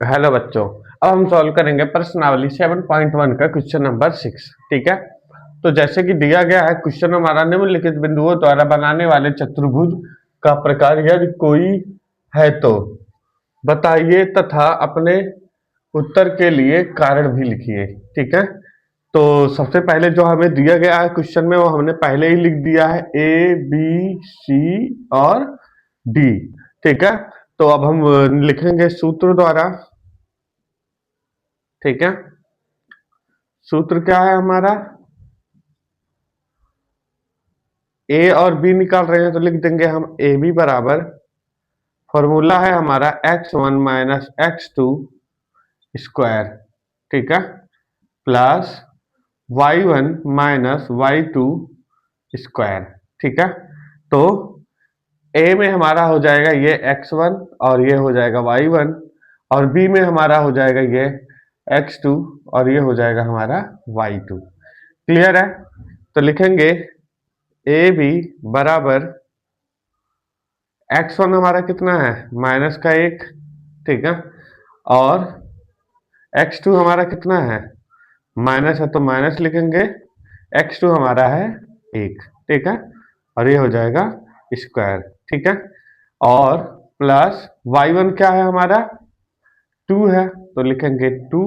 Hello बच्चों। अब हम सॉल्व करेंगे प्रश्नावली 7.1 का क्वेश्चन नंबर 6। ठीक है, तो जैसे कि दिया गया है क्वेश्चन हमारा, निम्नलिखित बिंदुओं द्वारा बनाने वाले चतुर्भुज का प्रकार यदि कोई है तो बताइए तथा अपने उत्तर के लिए कारण भी लिखिए। ठीक है, तो सबसे पहले जो हमें दिया गया है क्वेश्चन में वो हमने पहले ही लिख दिया है, ए बी सी और डी। ठीक है, तो अब हम लिखेंगे सूत्र द्वारा। ठीक है, सूत्र क्या है हमारा, ए और बी निकाल रहे हैं तो लिख देंगे हम ए बी बराबर, फॉर्मूला है हमारा x1 माइनस x2 स्क्वायर। ठीक है, plus y1 minus y2 square. ठीक है, तो ए में हमारा हो जाएगा ये x1 और ये हो जाएगा y1, और बी में हमारा हो जाएगा ये x2 और ये हो जाएगा हमारा y2। क्लियर है, तो लिखेंगे ए बी बराबर x1 हमारा कितना है, माइनस का एक। ठीक है, और x2 हमारा कितना है, माइनस है तो माइनस लिखेंगे, x2 हमारा है एक। ठीक है, और ये हो जाएगा स्क्वायर। ठीक है, और प्लस y1 क्या है हमारा, 2 है तो लिखेंगे 2,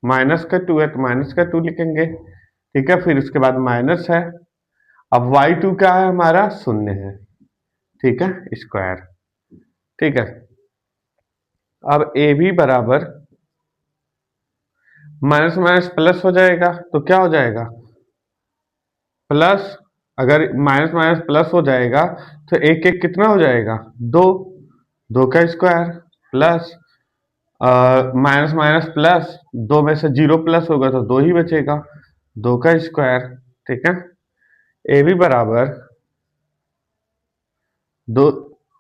माइनस का 2 है तो माइनस का 2 लिखेंगे। ठीक है, फिर उसके बाद माइनस है। अब y2 क्या है हमारा, शून्य है। ठीक है, स्क्वायर। ठीक है, अब ए बी बराबर, माइनस माइनस प्लस हो जाएगा तो क्या हो जाएगा, प्लस। अगर माइनस माइनस प्लस हो जाएगा तो एक एक कितना हो जाएगा, दो, दो का square, plus minus minus plus, दो में से जीरो प्लस होगा तो दो ही बचेगा, दो का स्क्वायर। ठीक है, ए बी बराबर दो,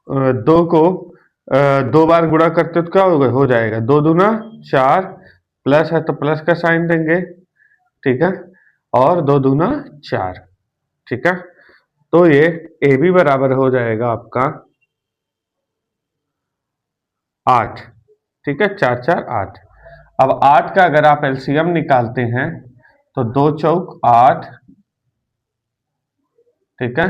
दो को दो बार गुणा करते तो क्या होगा, हो जाएगा दो दूना चार, प्लस है तो प्लस का साइन देंगे। ठीक है, और दो दूना चार। ठीक है, तो ये ए बी बराबर हो जाएगा आपका 8। ठीक है, चार चार आठ। अब 8 का अगर आप एलसीएम निकालते हैं तो दो चौक आठ। ठीक है,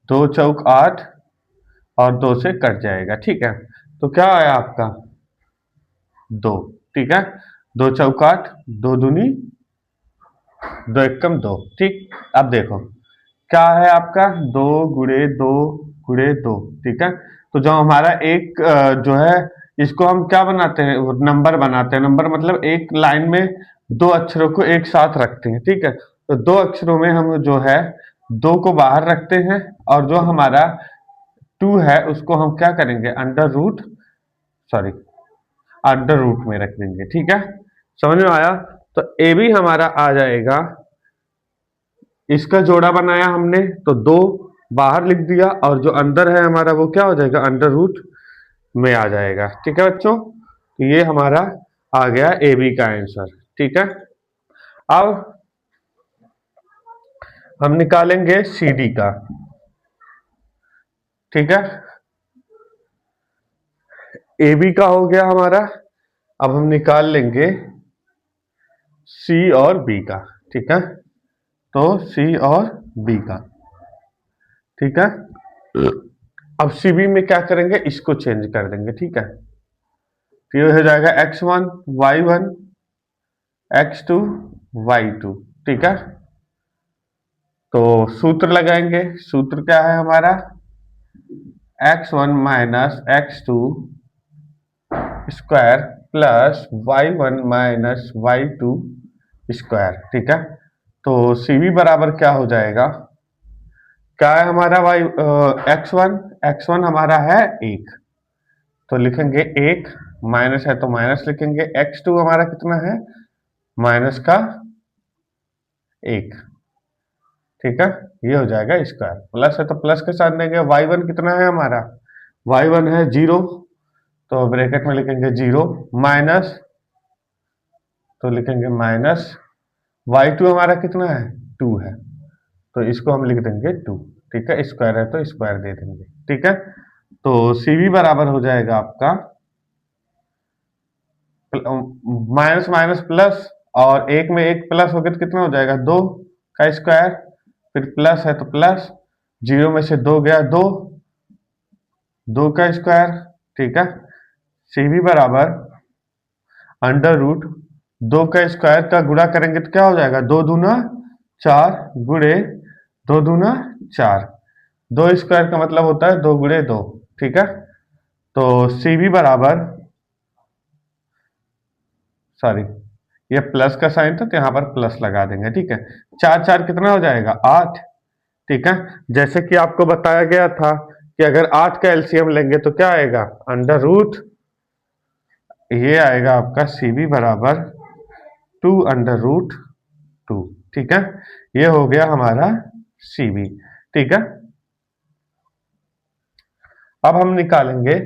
दो चौक आठ और दो से कट जाएगा। ठीक है, तो क्या आया आपका, दो। ठीक है, दो चौक आठ, दो दूनी दो एकम दो। ठीक, अब देखो क्या है आपका, दो गुड़े दो गुड़े दो। ठीक है, तो जो हमारा एक जो है इसको हम क्या बनाते हैं, नंबर बनाते हैं। नंबर मतलब एक लाइन में दो अक्षरों को एक साथ रखते हैं। ठीक है, तो दो अक्षरों में हम जो है दो को बाहर रखते हैं, और जो हमारा टू है उसको हम क्या करेंगे, under root, sorry, under root में रख देंगे। ठीक है, समझ में आया। तो ए बी हमारा आ जाएगा, इसका जोड़ा बनाया हमने तो दो बाहर लिख दिया, और जो अंदर है हमारा वो क्या हो जाएगा, अंडर रूट में आ जाएगा। ठीक है बच्चों, तो ये हमारा आ गया ए बी का आंसर। ठीक है, अब हम निकालेंगे सी डी का। ठीक है, ए बी का हो गया हमारा, अब हम निकाल लेंगे सी और बी का। ठीक है, तो सी और बी का। ठीक है, अब सी बी में क्या करेंगे, इसको चेंज कर देंगे। ठीक है, तो ये हो जाएगा x1 y1 x2 y2। ठीक है, तो सूत्र लगाएंगे। सूत्र क्या है हमारा, x1 minus x2 square plus y1 minus y2 square. ठीक है, तो सी बी बराबर क्या हो जाएगा, क्या है हमारा y, x1 हमारा है एक, तो लिखेंगे एक, माइनस है तो माइनस लिखेंगे, x2 हमारा कितना है, माइनस का एक। ठीक है, ये हो जाएगा स्क्वायर, प्लस है तो प्लस के साथ देंगे। y1 कितना है हमारा, y1 है जीरो, तो ब्रैकेट में लिखेंगे जीरो, माइनस, तो लिखेंगे माइनस, y2 हमारा कितना है, टू है, तो इसको हम लिख देंगे टू। ठीक है, स्क्वायर है तो स्क्वायर दे देंगे। ठीक है, तो सी बी बराबर हो जाएगा आपका माइनस माइनस प्लस, और एक में एक प्लस हो गया तो कितना हो जाएगा, 2 का स्क्वायर, फिर प्लस है तो प्लस, 0 में से 2 गया, 2, 2 का स्क्वायर। ठीक है, सी बी बराबर अंडर रूट 2 का स्क्वायर का गुणा करेंगे तो क्या हो जाएगा, 2 दूना 4 गुणे 2 दूना 4, 2 स्क्वायर का मतलब होता है 2 गुणे 2। ठीक है, तो सी बी बराबर, सॉरी ये प्लस का साइन था तो यहाँ पर प्लस लगा देंगे। ठीक है, 4 4 कितना हो जाएगा, 8। ठीक है, जैसे कि आपको बताया गया था कि अगर 8 का एलसीएम लेंगे तो क्या आएगा, अंडर रूट, ये आएगा आपका सी बी बराबर 2 अंडर रूट 2। ठीक है, ये हो गया हमारा सी बी। ठीक है, अब हम निकालेंगे,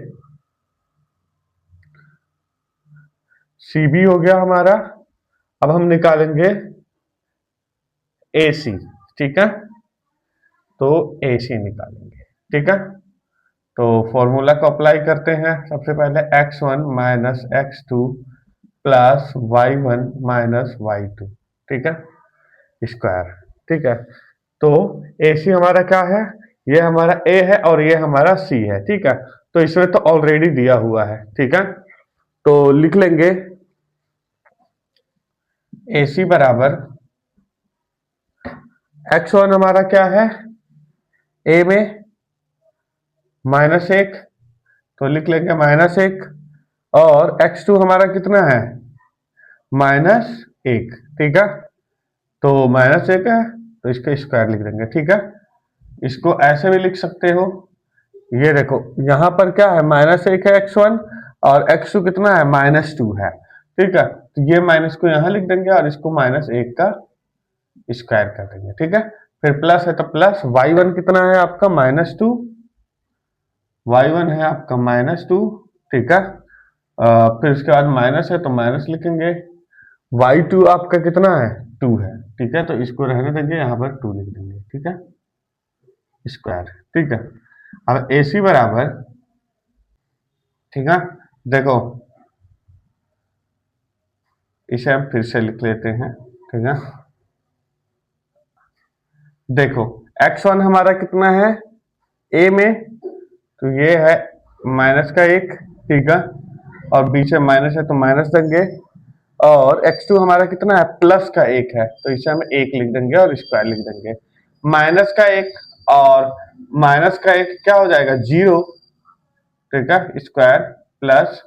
सी बी हो गया हमारा, अब हम निकालेंगे ए सी। ठीक है, तो ए सी निकालेंगे। ठीक है, तो फॉर्मूला को अप्लाई करते हैं। सबसे पहले x1 minus x2 plus y1 minus y2। ठीक है, स्क्वायर। ठीक है, तो ए सी हमारा क्या है, ये हमारा ए है और ये हमारा सी है। ठीक है, तो इसमें तो ऑलरेडी दिया हुआ है। ठीक है, तो लिख लेंगे ए सी बराबर x1 हमारा क्या है, ए में -1, तो लिख लेंगे -1, और x2 हमारा कितना है, -1। ठीक है, तो -1 है तो इसका स्क्वायर लिख देंगे। ठीक है, इसको ऐसे भी लिख सकते हो, ये देखो यहां पर क्या है, -1 है x1 और x2 कितना है, -2 है। ठीक है, तो ये माइनस को यहां लिख देंगे और इसको -1 का स्क्वायर कर देंगे। ठीक है, फिर प्लस है तो प्लस, y1 कितना है आपका, -2, y1 है आपका -2। ठीक है, फिर उसके बाद माइनस है तो माइनस लिखेंगे, y2 आपका कितना है, 2 है। ठीक है, तो इसको रहने देंगे, यहाँ पर 2 लिख देंगे। ठीक है, स्क्वायर। ठीक है, अब ए सी बराबर, ठीक है, देखो इसे हम फिर से लिख लेते हैं। ठीक है, देखो x1 हमारा कितना है, ए में, तो ये है -1। ठीक है, और बीच में माइनस है तो माइनस देंगे, और x2 हमारा कितना है, +1 है, तो इसे हम 1 लिख देंगे और स्क्वायर लिख देंगे। -1 और -1 क्या हो जाएगा, 0। ठीक है, स्क्वायर प्लस,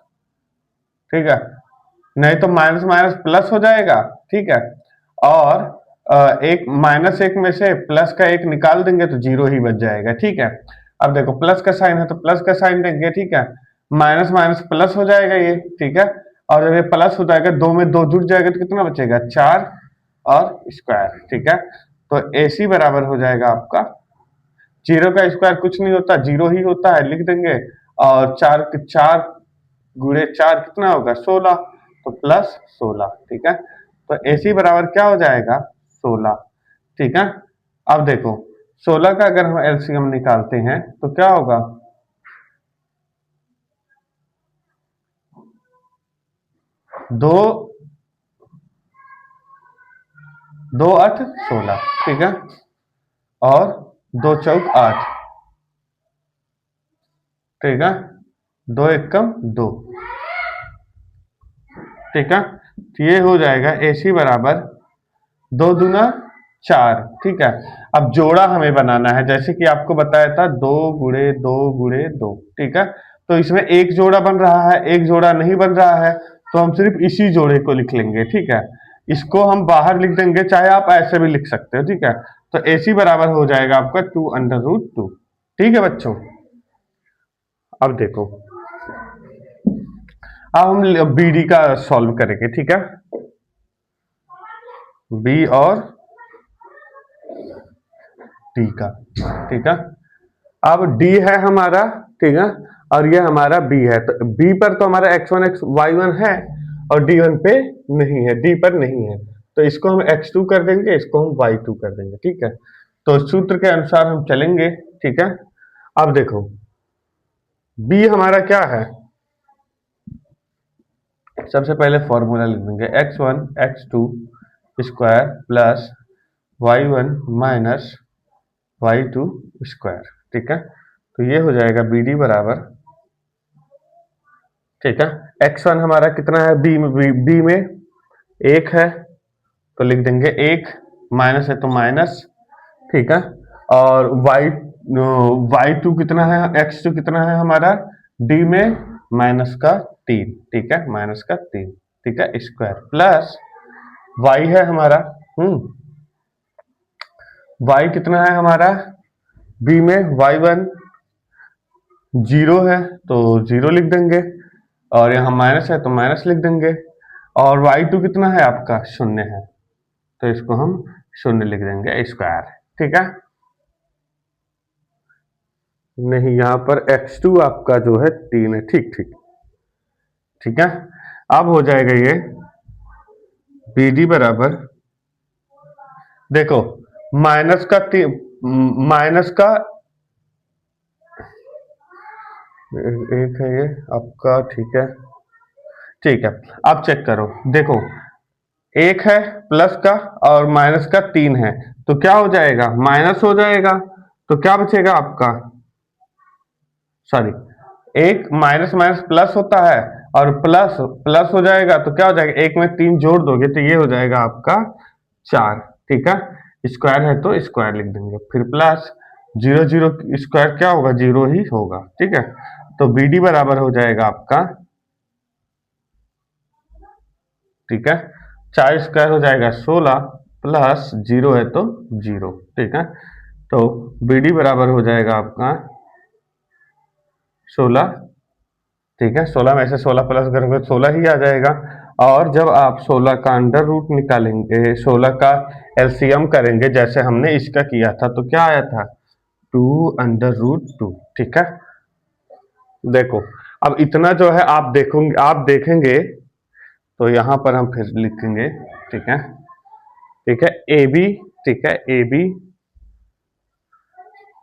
ठीक है, नहीं तो माइनस माइनस प्लस हो जाएगा। ठीक है, और एक -1 में से +1 निकाल देंगे तो 0 ही बच जाएगा। ठीक है, अब देखो प्लस का साइन है तो प्लस का साइन देंगे। ठीक है, माइनस माइनस प्लस हो जाएगा ये। ठीक है, और जब ये प्लस हो जाएगा, 2 में 2 जुड़ जाएगा तो कितना बचेगा, 4 और स्क्वायर। ठीक है, तो ए सी बराबर हो जाएगा आपका, 0 का स्क्वायर कुछ नहीं होता, 0 ही होता है, लिख देंगे, और 4 गुणे 4 कितना होगा, 16, तो +16। ठीक है, तो AC बराबर क्या हो जाएगा, 16। ठीक है, अब देखो 16 का अगर हम एलसीएम निकालते हैं तो क्या होगा, 2 2 8 16। ठीक है, और 2 चौक 8। ठीक है, 2 एकम 2। ठीक है, तो ये हो जाएगा AC बराबर 2 दूना 4। ठीक है, अब जोड़ा हमें बनाना है, जैसे कि आपको बताया था 2 गुणे 2 गुणे 2। ठीक है, तो इसमें एक जोड़ा बन रहा है, एक जोड़ा नहीं बन रहा है, तो हम सिर्फ इसी जोड़े को लिख लेंगे। ठीक है, इसको हम बाहर लिख देंगे, चाहे आप ऐसे भी लिख सकते हो। ठीक है, तो AC बराबर हो जाएगा आपका 2 अंडर रूट 2। ठीक है बच्चों, अब देखो, अब हम BD का सॉल्व करेंगे। ठीक है, B और D का। ठीक है, अब D है हमारा, ठीक है, और ये हमारा B है, तो B पर तो हमारा x1 y1 है और D1 पे नहीं है, D पर नहीं है, तो इसको हम x2 कर देंगे, इसको हम y2 कर देंगे। ठीक है, तो सूत्र के अनुसार हम चलेंगे, ठीक है। अब देखो बी हमारा क्या है, सबसे पहले फॉर्मूला लिख देंगे x1 x2 square plus y1 minus y2 square, ठीक है। तो ये हो जाएगा बी डी बराबर, ठीक है। x1 हमारा कितना है, बी में एक है तो लिख देंगे एक, माइनस है तो माइनस, ठीक है। और y2 कितना है, x2 कितना है हमारा, डी में माइनस का 3, ठीक है, माइनस का 3, ठीक है, स्क्वायर प्लस y है हमारा, y कितना है हमारा, b में y1 जीरो है तो जीरो लिख देंगे, और यहाँ माइनस है तो माइनस लिख देंगे, और y2 कितना है आपका, शून्य है तो इसको हम शून्य लिख देंगे स्क्वायर, ठीक है। नहीं, यहाँ पर x2 आपका जो है 3 है, ठीक ठीक ठीक है। अब हो जाएगा ये बी डी बराबर, देखो माइनस का माइनस का एक है ये आपका, ठीक है ठीक है। अब चेक करो, देखो एक है प्लस का और माइनस का 3 है तो क्या हो जाएगा, माइनस हो जाएगा, तो क्या बचेगा आपका, सॉरी, एक माइनस माइनस प्लस होता है और प्लस प्लस हो जाएगा तो क्या हो जाएगा, एक में 3 जोड़ दोगे तो ये हो जाएगा आपका 4, ठीक है। स्क्वायर है तो स्क्वायर लिख देंगे, फिर प्लस जीरो जीरो स्क्वायर क्या होगा, जीरो ही होगा, ठीक है। तो बी डी बराबर हो जाएगा आपका, ठीक है, 4 स्क्वायर हो जाएगा 16 प्लस जीरो है तो जीरो, ठीक है। तो बी डी बराबर हो जाएगा आपका 16, ठीक है। 16 में से 16 प्लस करोगे 16 ही आ जाएगा, और जब आप 16 का अंडर रूट निकालेंगे, 16 का एलसीएम करेंगे जैसे हमने इसका किया था तो क्या आया था, 2 अंडर रूट 2, ठीक है। देखो अब इतना जो है आप देखेंगे तो यहां पर हम फिर लिखेंगे, ठीक है, ठीक है, ए बी, ठीक है, ए बी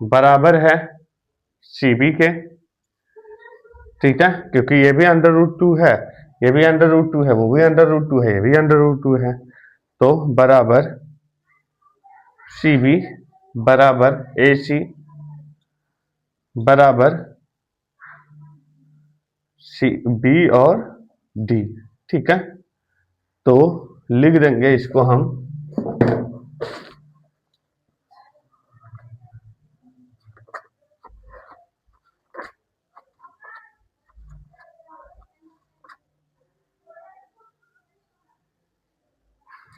बराबर है सी बी के, ठीक है, क्योंकि ये भी अंडर रूट 2 है, ये भी अंडर रूट 2 है, वो भी अंडर रूट 2 है, ये भी अंडर रूट 2 है, तो बराबर सी बी बराबर ए सी बराबर सी बी और डी, ठीक है। तो लिख देंगे इसको हम,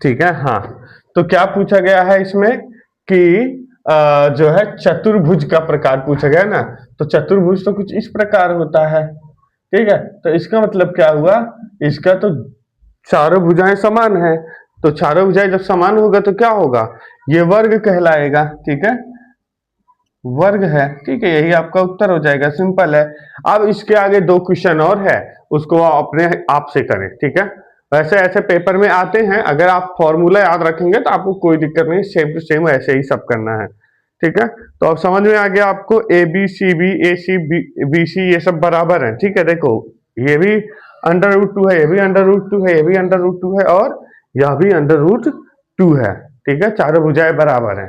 ठीक है। हाँ, तो क्या पूछा गया है इसमें कि जो है चतुर्भुज का प्रकार पूछा गया ना, तो चतुर्भुज तो कुछ इस प्रकार होता है, ठीक है। तो इसका मतलब क्या हुआ, इसका तो चारों भुजाएं समान है, तो चारों भुजाएं जब समान होगा तो क्या होगा, ये वर्ग कहलाएगा, ठीक है, वर्ग है, ठीक है, यही आपका उत्तर हो जाएगा, सिंपल है। अब इसके आगे 2 क्वेश्चन और है, उसको आप अपने आप से करें, ठीक है। वैसे ऐसे पेपर में आते हैं, अगर आप फॉर्मूला याद रखेंगे तो आपको कोई दिक्कत नहीं, सेम टू सेम ऐसे ही सब करना है, ठीक है। तो अब समझ में आ गया आपको, A B C B, A C B C ये सब बराबर है, ठीक है। देखो ये भी अंडर रूट 2 है, ये भी अंडर रूट 2 है, ये भी अंडर रूट 2 है, और यह भी अंडर रूट 2 है, ठीक है, चारों भुजाएं बराबर है,